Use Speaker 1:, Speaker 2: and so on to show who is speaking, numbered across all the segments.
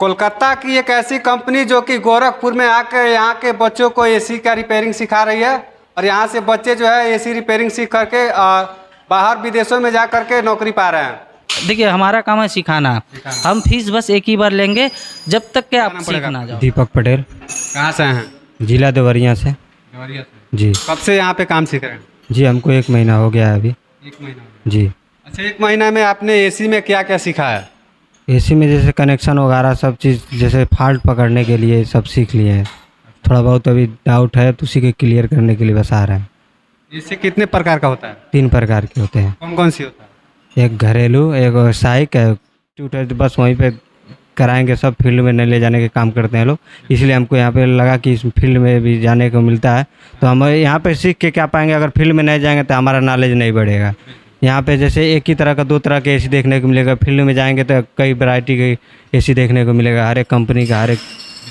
Speaker 1: कोलकाता की एक ऐसी कंपनी जो कि गोरखपुर में आकर यहाँ के बच्चों को एसी का रिपेयरिंग सिखा रही है और यहाँ से बच्चे जो है एसी रिपेयरिंग सीख करके बाहर विदेशों में जा करके नौकरी पा रहे हैं।
Speaker 2: देखिए हमारा काम है सिखाना। हम फीस बस एक ही बार लेंगे जब तक कि आप सीख ना जाओ।
Speaker 3: दीपक पटेल,
Speaker 1: कहाँ से हैं?
Speaker 3: जिला देवरिया से।
Speaker 1: देवरिया से।
Speaker 3: जी
Speaker 1: कब से यहाँ पे काम सीख रहे हैं?
Speaker 3: जी हमको 1 महीना हो गया है अभी।
Speaker 1: 1 महीना।
Speaker 3: जी।
Speaker 1: अच्छा, 1 महीना में आपने एसी में क्या क्या सीखा है?
Speaker 3: एसी में जैसे कनेक्शन वगैरह सब चीज़, जैसे फॉल्ट पकड़ने के लिए सब सीख लिए हैं। थोड़ा बहुत अभी डाउट है तो उसी के क्लियर करने के लिए बस आ रहे हैं।
Speaker 1: एसी कितने प्रकार का होता है?
Speaker 3: 3 प्रकार के होते हैं।
Speaker 1: कौन कौन सी होता है?
Speaker 3: एक घरेलू, एक व्यावसायिक है, ट्यूटर तो बस वहीं पे कराएंगे, सब फील्ड में नहीं ले जाने के काम करते हैं लोग। इसलिए हमको यहाँ पे लगा कि इस फील्ड में भी जाने को मिलता है तो हम यहाँ पे सीख के क्या पाएंगे। अगर फील्ड में नहीं जाएंगे तो हमारा नॉलेज नहीं बढ़ेगा। यहाँ पे जैसे एक ही तरह का 2 तरह के एसी देखने को मिलेगा, फील्ड में जाएंगे तो कई वैरायटी के एसी देखने को मिलेगा, हर एक कंपनी का हर एक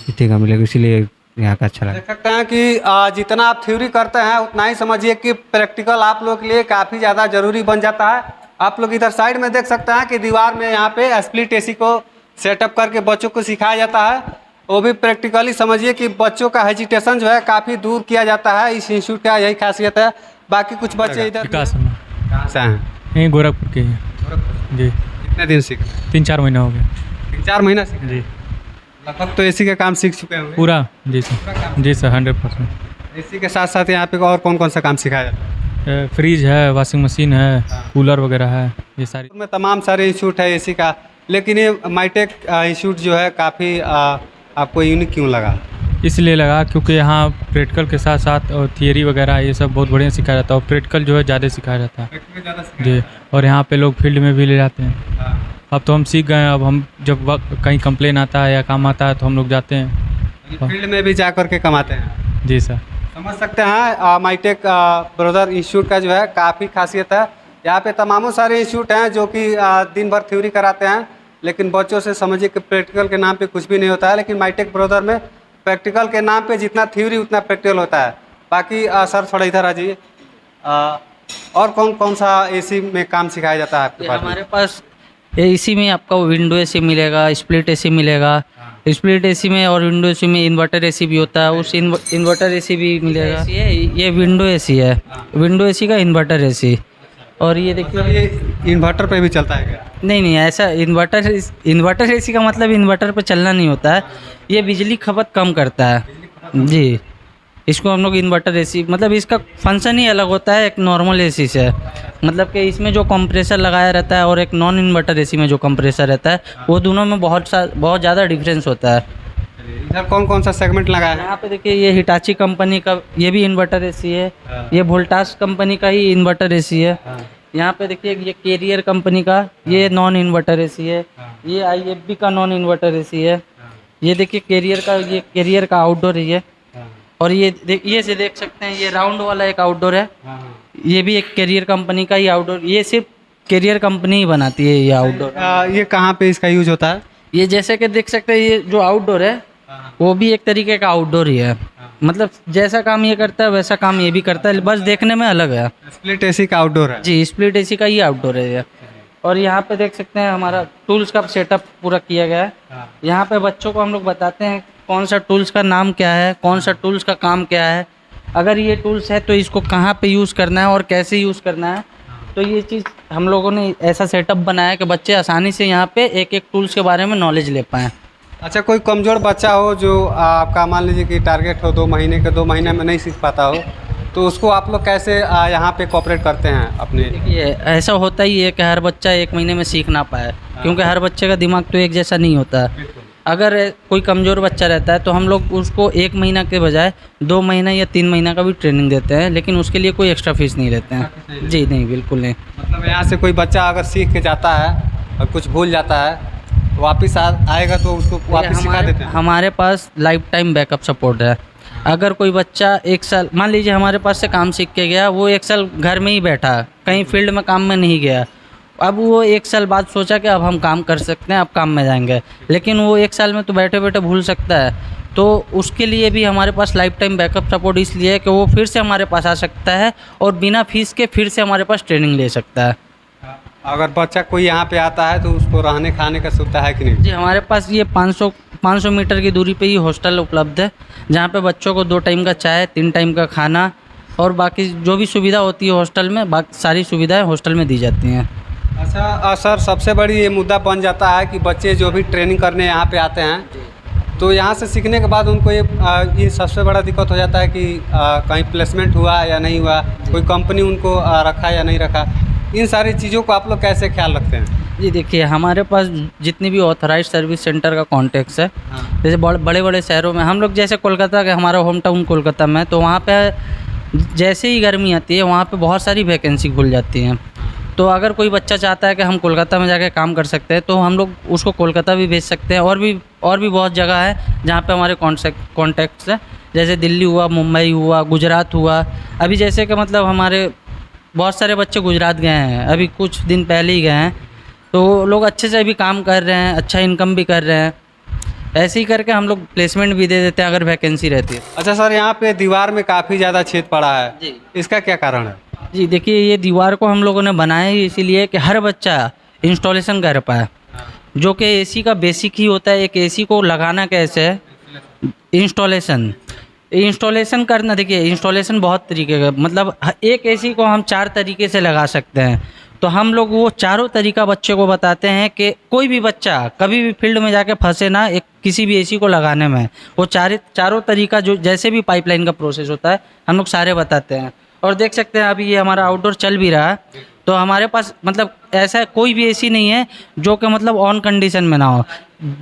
Speaker 3: इतने का मिलेगा। इसीलिए यहाँ का अच्छा लगा।
Speaker 1: देख सकते हैं कि जितना आप थ्योरी करते हैं उतना ही समझिए कि प्रैक्टिकल आप लोग के लिए काफ़ी ज़्यादा ज़रूरी बन जाता है। आप लोग इधर साइड में देख सकते हैं कि दीवार में यहाँ पे स्प्लिट एसी को सेटअप करके बच्चों को सिखाया जाता है। वो भी प्रैक्टिकली समझिए कि बच्चों का हेजिटेशन जो है काफ़ी दूर किया जाता है। इस इंस्टीट्यूट का यही खासियत है। बाकी कुछ बच्चे इधर
Speaker 4: विकास शर्मा,
Speaker 1: कहाँ से हैं?
Speaker 4: यहीं गोरखपुर के हैं जी।
Speaker 1: कितने दिन सीखे?
Speaker 4: 3-4 महीना हो गया
Speaker 1: 3-4 महीना सीखे
Speaker 4: जी।
Speaker 1: लगभग तो एसी का काम सीख चुके होंगे।
Speaker 4: पूरा जी सर, जी सर 100%।
Speaker 1: एसी के साथ साथ यहाँ पे और कौन कौन सा काम सिखाया जाता है?
Speaker 4: फ्रिज है, वॉशिंग मशीन है, कूलर वगैरह है, ये सारी
Speaker 1: में तमाम सारे इंस्टीट्यूट है एसी का, लेकिन ये माइटेक इंस्टीट्यूट जो है काफ़ी आपको यूनिक क्यों लगा?
Speaker 4: इसलिए लगा क्योंकि यहाँ प्रैक्टिकल के साथ साथ और थियरी वगैरह ये सब बहुत बढ़िया सिखाया जाता है और प्रैक्टिकल जो है ज़्यादा सिखाया जाता है जी। और यहाँ पे लोग फील्ड में भी ले जाते हैं। अब तो हम सीख गए हैं। अब हम जब कहीं कंप्लेन आता है या काम आता है तो हम लोग जाते हैं
Speaker 1: फील्ड में भी जा कर के कमाते हैं।
Speaker 4: जी सर।
Speaker 1: समझ सकते हैं माइटेक ब्रदर इंस्टीट्यूट का जो है काफ़ी खासियत है। यहाँ पे तमामों सारे इंस्टीट्यूट हैं जो कि दिन भर थ्योरी कराते हैं, लेकिन बच्चों से समझिए कि प्रैक्टिकल के नाम पे कुछ भी नहीं होता है। लेकिन माइटेक ब्रदर में प्रैक्टिकल के नाम पे जितना थ्योरी उतना प्रैक्टिकल होता है। बाकी सर थोड़ा इधर आ जाइए। और कौन कौन सा एसी में काम सिखाया जाता है आपके पास?
Speaker 2: हमारे पास एसी में आपका विंडो एसी मिलेगा, स्प्लिट एसी मिलेगा। स्प्लिट एसी में और विंडो एसी में इन्वर्टर एसी भी होता है, उस इन्वर्टर एसी भी मिलेगा। ये विंडो एसी है, विंडो एसी का इन्वर्टर एसी। और ये देखिए
Speaker 1: ये इन्वर्टर पे भी चलता है क्या?
Speaker 2: नहीं, ऐसा इन्वर्टर एसी का मतलब इन्वर्टर पे चलना नहीं होता है। ये बिजली खपत कम करता है जी। इसको हम लोग इन्वर्टर एसी, मतलब इसका फंक्शन ही अलग होता है एक नॉर्मल एसी से। मतलब कि इसमें जो कंप्रेसर लगाया रहता है और एक नॉन इन्वर्टर एसी में जो कंप्रेसर रहता है, वो दोनों में बहुत ज़्यादा डिफरेंस होता है।
Speaker 1: इधर कौन कौन सा सेगमेंट लगाया है?
Speaker 2: यहाँ पे देखिए ये हिटाची कंपनी का ये भी इन्वर्टर एसी है। ये वोल्टास कंपनी का ही इन्वर्टर एसी है। यहाँ पे देखिए ये कैरियर कंपनी का ये नॉन इन्वर्टर एसी है। ये IFB का नॉन इन्वर्टर एसी है। ये देखिए कैरियर का आउटडोर है ये। और ये से देख सकते हैं ये राउंड वाला एक आउटडोर है। ये भी एक कैरियर कंपनी का ही आउटडोर। ये सिर्फ कैरियर कंपनी ही बनाती है ये आउटडोर।
Speaker 1: ये कहाँ पे इसका यूज होता है?
Speaker 2: ये जैसे कि देख सकते हैं ये जो आउटडोर है वो भी एक तरीके का आउटडोर ही है। मतलब जैसा काम ये करता है वैसा काम ये भी करता है, बस देखने में अलग है।
Speaker 1: स्प्लिट एसी का आउटडोर है
Speaker 2: जी, स्प्लिट एसी का ही आउटडोर है ये। और यहाँ पे देख सकते हैं हमारा टूल्स का सेटअप पूरा किया गया है। यहाँ पे बच्चों को हम लोग बताते हैं कौन सा टूल्स का नाम क्या है, कौन सा टूल्स का काम क्या है। अगर ये टूल्स है तो इसको कहाँ पे यूज़ करना है और कैसे यूज़ करना है। तो ये चीज़ हम लोगों ने ऐसा सेटअप बनाया कि बच्चे आसानी से यहाँ पे एक एक टूल्स के बारे में नॉलेज ले पाएँ।
Speaker 1: अच्छा, कोई कमज़ोर बच्चा हो जो आपका मान लीजिए कि टारगेट हो 2 महीने के, 2 महीने में नहीं सीख पाता हो, तो उसको आप लोग कैसे यहाँ पे कोऑपरेट करते हैं अपने?
Speaker 2: देखिए ऐसा होता ही है कि हर बच्चा 1 महीने में सीख ना पाए, क्योंकि हर बच्चे का दिमाग तो एक जैसा नहीं होता है। अगर कोई कमज़ोर बच्चा रहता है तो हम लोग उसको 1 महीना के बजाय 2 महीना या 3 महीना का भी ट्रेनिंग देते हैं, लेकिन उसके लिए कोई एक्स्ट्रा फीस नहीं लेते हैं जी। नहीं, बिल्कुल नहीं।
Speaker 1: मतलब यहाँ से कोई बच्चा अगर सीख के जाता है और कुछ भूल जाता है तो वापस आएगा तो उसको वापस सिखा देते हैं?
Speaker 2: हमारे पास लाइफ टाइम बैकअप सपोर्ट है। अगर कोई बच्चा 1 साल मान लीजिए हमारे पास से काम सीख के गया, वो 1 साल घर में ही बैठा, कहीं फील्ड में काम में नहीं गया। अब वो 1 साल बाद सोचा कि अब हम काम कर सकते हैं, अब काम में जाएंगे, लेकिन वो 1 साल में तो बैठे बैठे भूल सकता है। तो उसके लिए भी हमारे पास लाइफ टाइम बैकअप सपोर्ट इसलिए है कि वो फिर से हमारे पास आ सकता है और बिना फीस के फिर से हमारे पास ट्रेनिंग ले सकता है।
Speaker 1: अगर बच्चा कोई यहाँ पे आता है तो उसको रहने खाने का सुविधा है कि नहीं?
Speaker 2: जी हमारे पास ये 500 मीटर की दूरी पे ही हॉस्टल उपलब्ध है, जहाँ पे बच्चों को 2 टाइम का चाय, 3 टाइम का खाना और बाकी जो भी सुविधा होती है हॉस्टल में, बाकी सारी सुविधाएं हॉस्टल में दी जाती हैं।
Speaker 1: अच्छा सर, सबसे बड़ी ये मुद्दा बन जाता है कि बच्चे जो भी ट्रेनिंग करने यहाँ पे आते हैं तो यहाँ से सीखने के बाद उनको ये सबसे बड़ा दिक्कत हो जाता है कि कहीं प्लेसमेंट हुआ या नहीं हुआ, कोई कंपनी उनको रखा या नहीं रखा। इन सारी चीज़ों को आप लोग कैसे ख्याल रखते हैं?
Speaker 2: जी देखिए, हमारे पास जितनी भी ऑथराइज सर्विस सेंटर का कॉन्टेक्ट्स है, जैसे बड़े बड़े शहरों में हम लोग, जैसे कोलकाता के, हमारा होम टाउन कोलकाता में, तो वहाँ पे जैसे ही गर्मी आती है वहाँ पे बहुत सारी वैकेंसी खुल जाती हैं। तो अगर कोई बच्चा चाहता है कि हम कोलकाता में जाके काम कर सकते हैं तो हम लोग उसको कोलकाता भी भेज सकते हैं। और भी बहुत जगह है जहाँ पे हमारे कॉन्टेक्ट्स हैं, जैसे दिल्ली हुआ, मुंबई हुआ, गुजरात हुआ। अभी जैसे कि मतलब हमारे बहुत सारे बच्चे गुजरात गए हैं, अभी कुछ दिन पहले ही गए हैं, तो लोग अच्छे से अभी काम कर रहे हैं, अच्छा इनकम भी कर रहे हैं। ऐसे ही करके हम लोग प्लेसमेंट भी दे देते हैं अगर वैकेंसी रहती है।
Speaker 1: अच्छा सर, यहाँ पे दीवार में काफ़ी ज़्यादा छेद पड़ा है
Speaker 2: जी।
Speaker 1: इसका क्या कारण है?
Speaker 2: जी देखिए, ये दीवार को हम लोगों ने बनाया ही इसीलिए कि हर बच्चा इंस्टॉलेशन कर पाए, जो कि एसी का बेसिक ही होता है। एक एसी को लगाना कैसे है, इंस्टॉलेशन करना। देखिए, इंस्टॉलेशन बहुत तरीके का, मतलब एक एसी को हम 4 तरीके से लगा सकते हैं। तो हम लोग वो चारों तरीका बच्चे को बताते हैं कि कोई भी बच्चा कभी भी फील्ड में जाके फंसे ना एक किसी भी एसी को लगाने में। वो चारों तरीका, जो जैसे भी पाइपलाइन का प्रोसेस होता है, हम लोग सारे बताते हैं। और देख सकते हैं अभी ये हमारा आउटडोर चल भी रहा है, तो हमारे पास मतलब ऐसा कोई भी एसी नहीं है जो कि मतलब ऑन कंडीशन में ना हो।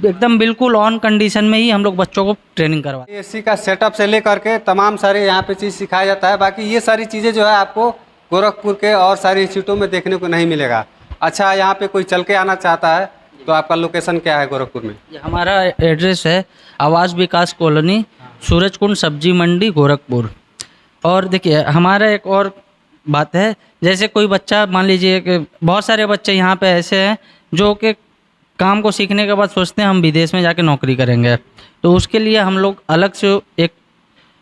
Speaker 2: एकदम बिल्कुल ऑन कंडीशन में ही हम लोग बच्चों को ट्रेनिंग करवाते हैं।
Speaker 1: एसी का सेटअप से लेकर के तमाम सारे यहाँ पे चीज़ सिखाया जाता है। बाकी ये सारी चीज़ें जो है आपको गोरखपुर के और सारे इंस्टीट्यूटों में देखने को नहीं मिलेगा। अच्छा, यहाँ पे कोई चल के आना चाहता है तो आपका लोकेशन क्या है गोरखपुर में?
Speaker 2: ये हमारा एड्रेस है आवास विकास कॉलोनी, सूरज कुंड सब्जी मंडी, गोरखपुर। और देखिए, हमारा एक और बात है, जैसे कोई बच्चा, मान लीजिए कि बहुत सारे बच्चे यहाँ पे ऐसे हैं जो कि काम को सीखने के बाद सोचते हैं हम विदेश में जाके नौकरी करेंगे, तो उसके लिए हम लोग अलग से एक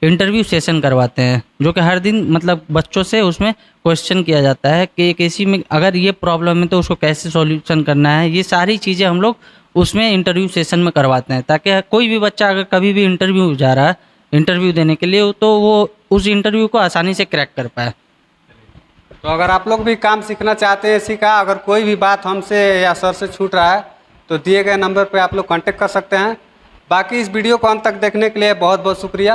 Speaker 2: इंटरव्यू सेशन करवाते हैं, जो कि हर दिन मतलब बच्चों से उसमें क्वेश्चन किया जाता है कि एक एसी में अगर ये प्रॉब्लम है तो उसको कैसे सॉल्यूशन करना है। ये सारी चीज़ें हम लोग उसमें इंटरव्यू सेशन में करवाते हैं, ताकि कोई भी बच्चा अगर कभी भी इंटरव्यू जा रहा है इंटरव्यू देने के लिए, तो वो उस इंटरव्यू को आसानी से क्रैक कर पाए।
Speaker 1: तो अगर आप लोग भी काम सीखना चाहते हैं एसी का, अगर कोई भी बात हमसे या सर से छूट रहा है तो दिए गए नंबर पे आप लोग कांटेक्ट कर सकते हैं। बाकी इस वीडियो को अंत तक देखने के लिए बहुत बहुत शुक्रिया।